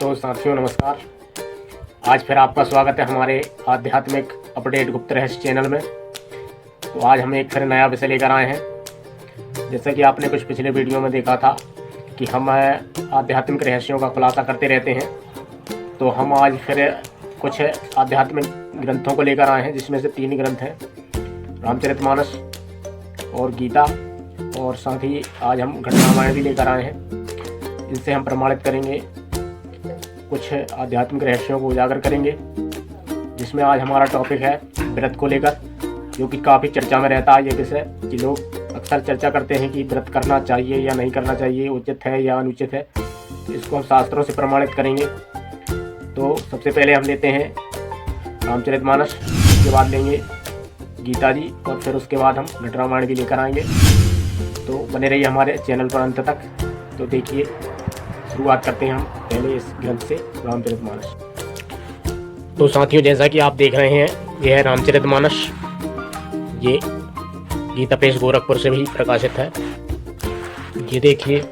तो साथियों नमस्कार। आज फिर आपका स्वागत है हमारे आध्यात्मिक अपडेट गुप्त रहस्य चैनल में। तो आज हम एक फिर नया विषय लेकर आए हैं। जैसे कि आपने कुछ पिछले वीडियो में देखा था कि हम आध्यात्मिक रहस्यों का खुलासा करते रहते हैं, तो हम आज फिर कुछ आध्यात्मिक ग्रंथों को लेकर आए हैं, जिसमें से 3 ग्रंथ हैं, रामचरितमानस और गीता, और साथ ही आज हम घटनावाएँ भी लेकर आए हैं। इनसे हम प्रमाणित करेंगे, कुछ आध्यात्मिक रहस्यों को उजागर करेंगे, जिसमें आज हमारा टॉपिक है व्रत को लेकर, जो कि काफ़ी चर्चा में रहता है ये विषय, कि लोग अक्सर चर्चा करते हैं कि व्रत करना चाहिए या नहीं करना चाहिए, उचित है या अनुचित है। तो इसको हम शास्त्रों से प्रमाणित करेंगे। तो सबसे पहले हम लेते हैं रामचरितमानस, उसके बाद लेंगे गीता जी, और फिर उसके बाद हम घटरामायण भी लेकर आएंगे। तो बने रहिए हमारे चैनल पर अंत तक। तो देखिए, शुरुआत करते हैं हम पहले इस ग्रंथ से, रामचरितमानस। तो साथियों, जैसा कि आप देख रहे हैं, यह है रामचरितमानस। ये गीता प्रेस गोरखपुर से भी प्रकाशित है। ये देखिए,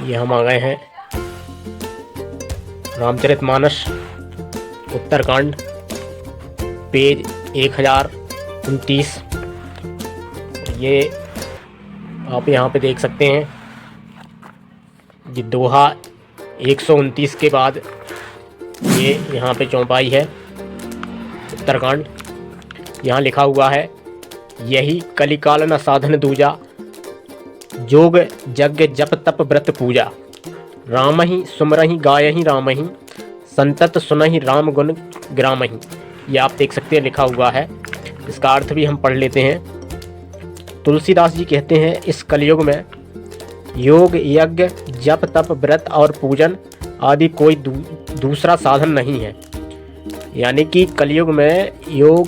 ये हम आ गए हैं रामचरितमानस उत्तरकांड, पेज 1029। ये आप यहाँ पे देख सकते हैं, ये दोहा 129 के बाद ये यहाँ पे चौपाई है, उत्तरकांड। यहाँ लिखा हुआ है, यही कलिकाल न साधन दूजा, जोग यज्ञ जप तप व्रत पूजा, रामहि सुमरहि गायहि रामहि, संतत सुनहि राम गुण ग्रामहि। ये आप देख सकते हैं, लिखा हुआ है। इसका अर्थ भी हम पढ़ लेते हैं। तुलसीदास जी कहते हैं, इस कलयुग में योग यज्ञ जप तप व्रत और पूजन आदि कोई दूसरा साधन नहीं है। यानी कि कलयुग में योग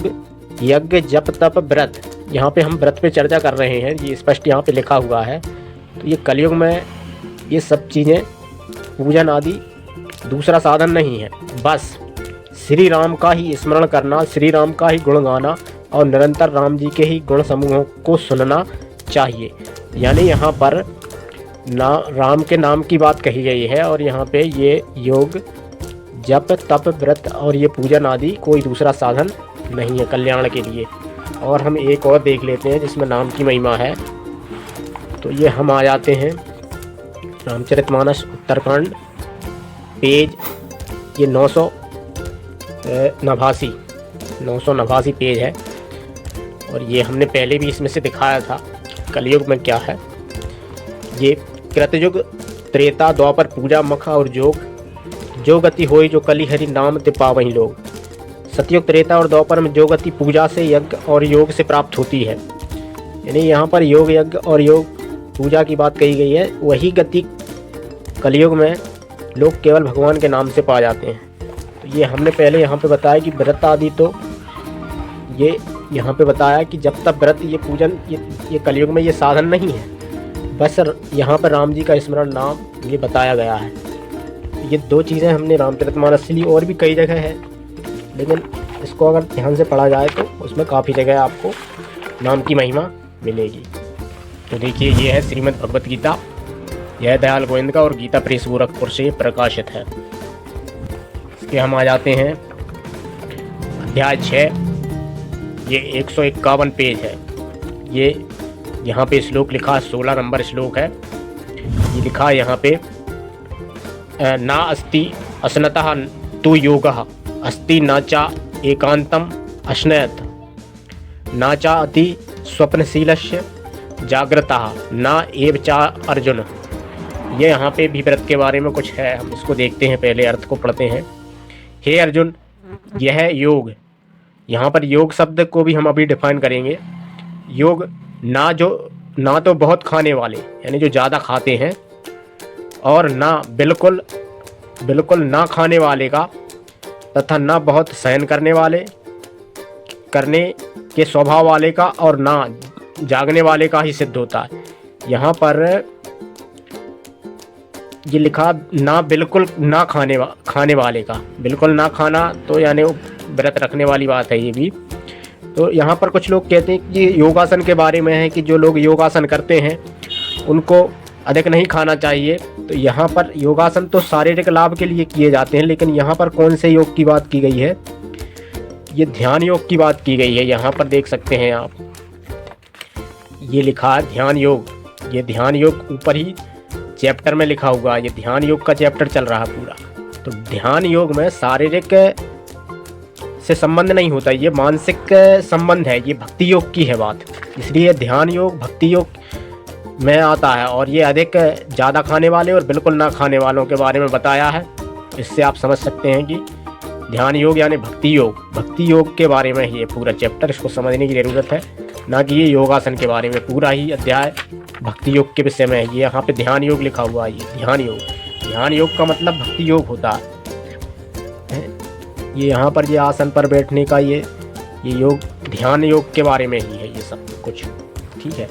यज्ञ जप तप व्रत, यहाँ पे हम व्रत पे चर्चा कर रहे हैं, ये स्पष्ट यहाँ पे लिखा हुआ है। तो ये कलयुग में ये सब चीज़ें, पूजन आदि दूसरा साधन नहीं है। बस श्री राम का ही स्मरण करना, श्री राम का ही गुण गाना और निरंतर राम जी के ही गुण समूहों को सुनना चाहिए। यानी यहाँ पर ना राम के नाम की बात कही गई है, और यहाँ पे ये योग जप तप व्रत और ये पूजन आदि कोई दूसरा साधन नहीं है कल्याण के लिए। और हम एक और देख लेते हैं जिसमें नाम की महिमा है। तो ये हम आ जाते हैं रामचरितमानस उत्तरकांड, पेज ये 989 पेज है। और ये हमने पहले भी इसमें से दिखाया था कलयुग में क्या है। ये कृतयुग त्रेता द्वापर पूजा मख और जोग, जो गति होई जो कली हरि नाम ते पावहीं लोग। सतयुग त्रेता और द्वापर में जो गति पूजा से यज्ञ और योग से प्राप्त होती है। यानी यहाँ पर योग यज्ञ और योग पूजा की बात कही गई है। वही गति कलयुग में लोग केवल भगवान के नाम से पा जाते हैं। तो ये हमने पहले यहाँ पे बताया कि व्रत आदि, तो ये यहाँ पे बताया कि जब तक व्रत, ये पूजन, ये कलयुग में ये साधन नहीं है। बस यहाँ पर राम जी का स्मरण, नाम, ये बताया गया है। ये 2 चीज़ें हमने रामचरितमानस से ली, और भी कई जगह है, लेकिन इसको अगर ध्यान से पढ़ा जाए तो उसमें काफ़ी जगह आपको नाम की महिमा मिलेगी। तो देखिए, ये है श्रीमद् भगवत गीता। यह दयाल गोविंद का और गीता प्रेस गोरखपुर से प्रकाशित है। इसके हम आ जाते हैं अध्याय 6। ये 151 पेज है। ये यहाँ पे श्लोक लिखा है, 16 नंबर श्लोक है। ये लिखा है यहाँ पे, ना अस्ति असनतः तु योगः, अस्ति न चा एकांतम अश्नयत, न चा अति स्वप्नशीलस्य जागृतः, न एव चा अर्जुन। ये यहाँ पे भी व्रत के बारे में कुछ है, हम इसको देखते हैं, पहले अर्थ को पढ़ते हैं। हे अर्जुन, यह योग, यहाँ पर योग शब्द को भी हम अभी डिफाइन करेंगे। योग ना तो बहुत खाने वाले, यानी जो ज़्यादा खाते हैं, और ना बिल्कुल ना खाने वाले का, तथा ना बहुत सहन करने करने के स्वभाव वाले का, और ना जागने वाले का ही सिद्ध होता है। यहाँ पर ये लिखा, ना बिल्कुल ना खाने वाले का। बिल्कुल ना खाना तो यानी व्रत रखने वाली बात है ये भी। तो यहाँ पर कुछ लोग कहते हैं कि योगासन के बारे में है, कि जो लोग योगासन करते हैं उनको अधिक नहीं खाना चाहिए। तो यहाँ पर योगासन तो शारीरिक लाभ के लिए किए जाते हैं, लेकिन यहाँ पर कौन से योग की बात की गई है? ये ध्यान योग की बात की गई है। यहाँ पर देख सकते हैं आप, ये लिखा है ध्यान योग। ये ध्यान योग ऊपर ही चैप्टर में लिखा हुआ है, ये ध्यान योग का चैप्टर चल रहा है पूरा। तो ध्यान योग में शारीरिक से संबंध नहीं होता, ये मानसिक संबंध है, ये भक्ति योग की है बात। इसलिए ध्यान योग भक्ति योग में आता है। और ये अधिक ज़्यादा खाने वाले और बिल्कुल ना खाने वालों के बारे में बताया है। इससे आप समझ सकते हैं कि ध्यान योग यानी भक्ति योग के बारे में ही ये पूरा चैप्टर, इसको समझने की ज़रूरत है, ना कि ये योगासन के बारे में। पूरा ही अध्याय भक्ति योग के विषय में है। ये यहाँ पे ध्यान योग लिखा हुआ है, ये ध्यान योग का मतलब भक्ति योग होता है। ये यहाँ पर ये आसन पर बैठने का ये योग ध्यान योग के बारे में ही है ये सब कुछ, ठीक है।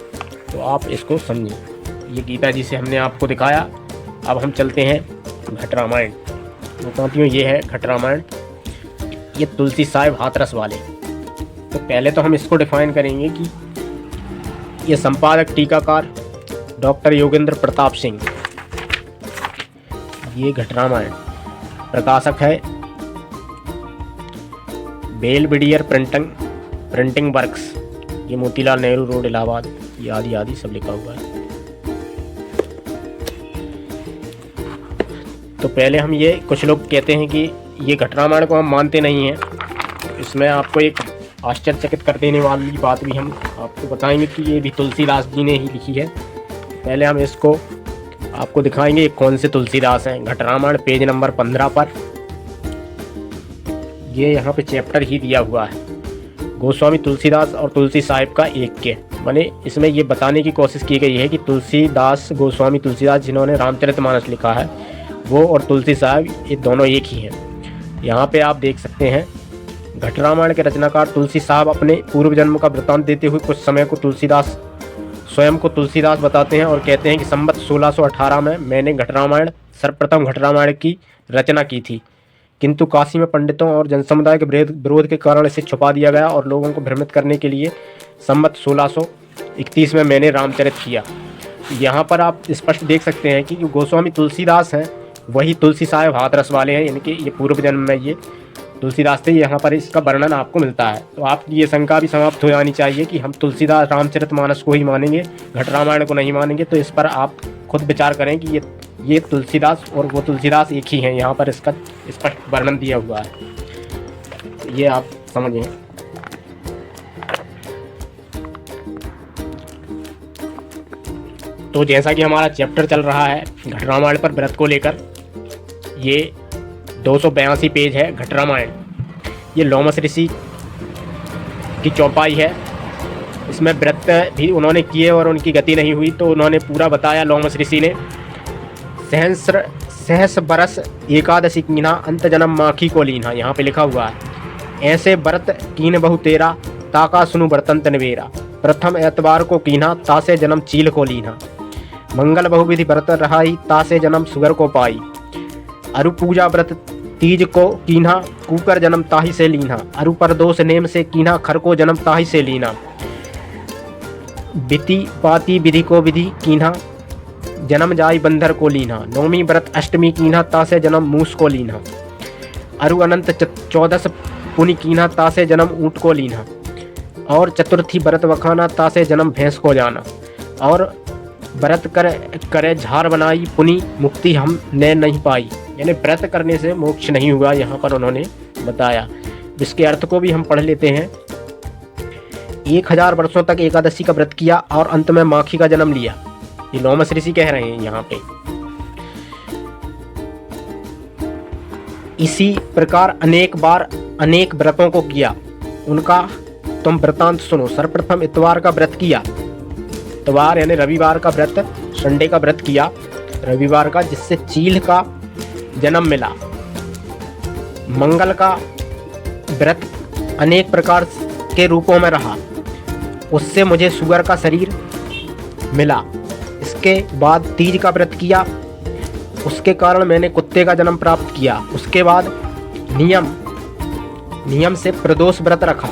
तो आप इसको समझिए। ये गीता जी से हमने आपको दिखाया। अब हम चलते हैं घट रामायण। तो साथियों ये है घट रामायण, ये तुलसी साहिब हाथरस वाले। तो पहले तो हम इसको डिफाइन करेंगे कि ये संपादक टीकाकार डॉक्टर योगेंद्र प्रताप सिंह, ये घट रामायण। प्रकाशक है बेलविडियर प्रिंटिंग वर्क्स, ये मोतीलाल नेहरू रोड इलाहाबाद, ये आदि आदि सब लिखा हुआ है। तो पहले हम ये, कुछ लोग कहते हैं कि ये घट रामायण को हम मानते नहीं हैं। इसमें आपको एक आश्चर्यचकित कर देने वाली बात भी हम आपको बताएंगे कि ये भी तुलसीदास जी ने ही लिखी है। पहले हम इसको आपको दिखाएंगे कौन से तुलसीदास हैं। घट रामायण पेज नंबर 15 पर ये यहाँ पे चैप्टर ही दिया हुआ है, गोस्वामी तुलसीदास और तुलसी साहिब का एक के। मैंने इसमें ये बताने की कोशिश की गई है कि तुलसीदास, गोस्वामी तुलसीदास जिन्होंने रामचरितमानस लिखा है, वो और तुलसी साहिब ये दोनों एक ही हैं। यहाँ पे आप देख सकते हैं घट रामायण के रचनाकार तुलसी साहब अपने पूर्व जन्म का वृत्तांत देते हुए कुछ समय को तुलसीदास, स्वयं को तुलसीदास बताते हैं और कहते हैं कि संवत 1618 में मैंने घट रामायण, सर्वप्रथम घट रामायण की रचना की थी, किंतु काशी में पंडितों और जनसमुदाय के विरोध के कारण इसे छुपा दिया गया और लोगों को भ्रमित करने के लिए संवत 1631 में मैंने रामचरित किया। यहाँ पर आप स्पष्ट देख सकते हैं कि जो गोस्वामी तुलसीदास हैं वही तुलसी साहिब हाथरस वाले हैं, इनके ये पूर्व जन्म में ये तुलसीदास थे। यहाँ पर इसका वर्णन आपको मिलता है। तो आपकी ये शंका भी समाप्त हो जानी चाहिए कि हम तुलसीदास रामचरितमानस को ही मानेंगे, घट रामायण को नहीं मानेंगे। तो इस पर आप खुद विचार करें कि ये तुलसीदास और वो तुलसीदास एक ही हैं। यहाँ पर इसका स्पष्ट वर्णन दिया हुआ है, ये आप समझें। तो जैसा कि हमारा चैप्टर चल रहा है घट रामायण पर व्रत को लेकर, ये 282 पेज है घट रामायण। ये लोमस ऋषि की चौपाई है। इसमें व्रत भी उन्होंने किए और उनकी गति नहीं हुई, तो उन्होंने पूरा बताया लोमस ऋषि ने। सहस बरस एकादशी कीन्हा, अंत जन्म माखी को लीन्हा, यहाँ पे लिखा हुआ है। ऐसे व्रत कीन बहु तेरा, ताका सुनु बर्तन नवेरा, प्रथम एतबार को कीन्हा, तासे जन्म चील को लीन्हा, मंगल बहुविधि व्रत रहाई, तासे जन्म सुगर को पाई, अरु पूजा व्रत तीज को कीन्हा, कूकर जन्म ताही से लीन्हा, अरु परदोष नेम से कीन्हा, खर को जन्म ताही से लीना, बिति पाती विधि को विधि कीन्हा, जन्म जाई बंदर को लीन्हा, नौमी व्रत अष्टमी कीन्हा, तासे जन्म मूस को लीन्हा, अरु अनंत 14 पुनि कीन्हा, तासे जन्म ऊँट को लीन्हा, और चतुर्थी व्रत वखाना, तासे जन्म भैंस को जाना, और व्रत करे झार बनाई, पुनि मुक्ति हम ने नहीं पाई। यानी व्रत करने से मोक्ष नहीं हुआ, यहाँ पर उन्होंने बताया। जिसके अर्थ को भी हम पढ़ लेते हैं। 1000 वर्षों तक एकादशी का व्रत किया और अंत में माखी का जन्म लिया, ये लोमस ऋषि कह रहे हैं यहाँ पे। इसी प्रकार अनेक बार अनेक व्रतों को किया, उनका तुम वृतांत सुनो। सर्वप्रथम इतवार का व्रत किया, इतवार यानी रविवार का व्रत, संडे का व्रत किया रविवार का, जिससे चील का जन्म मिला। मंगल का व्रत अनेक प्रकार के रूपों में रहा, उससे मुझे सुगर का शरीर मिला। इसके बाद तीज का व्रत किया, उसके कारण मैंने कुत्ते का जन्म प्राप्त किया। उसके बाद नियम से प्रदोष व्रत रखा,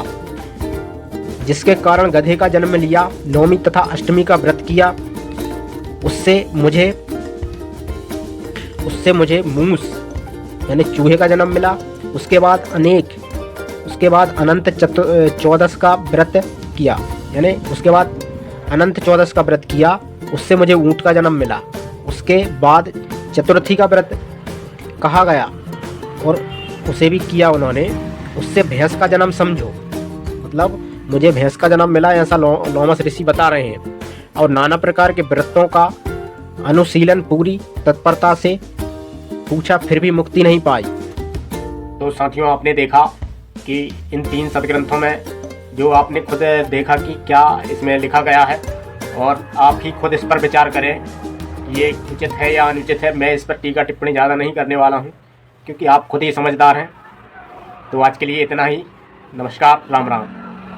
जिसके कारण गधे का जन्म लिया। नौमी तथा अष्टमी का व्रत किया, उससे मुझे मूस यानी चूहे का जन्म मिला। उसके बाद अनंत चतुर्दश का व्रत किया, यानी उसके बाद अनंत चौदस का व्रत किया, उससे मुझे ऊँट का जन्म मिला। उसके बाद चतुर्थी का व्रत कहा गया और उसे भी किया उन्होंने, उससे भैंस का जन्म समझो, मतलब मुझे भैंस का जन्म मिला, ऐसा लोमस ऋषि बता रहे हैं। और नाना प्रकार के व्रतों का अनुशीलन पूरी तत्परता से पूछा, फिर भी मुक्ति नहीं पाई। तो साथियों, आपने देखा कि इन 3 सदग्रंथों में जो आपने खुद देखा कि क्या इसमें लिखा गया है, और आप ही खुद इस पर विचार करें ये उचित है या अनुचित है। मैं इस पर टीका टिप्पणी ज़्यादा नहीं करने वाला हूँ, क्योंकि आप खुद ही समझदार हैं। तो आज के लिए इतना ही। नमस्कार, राम राम।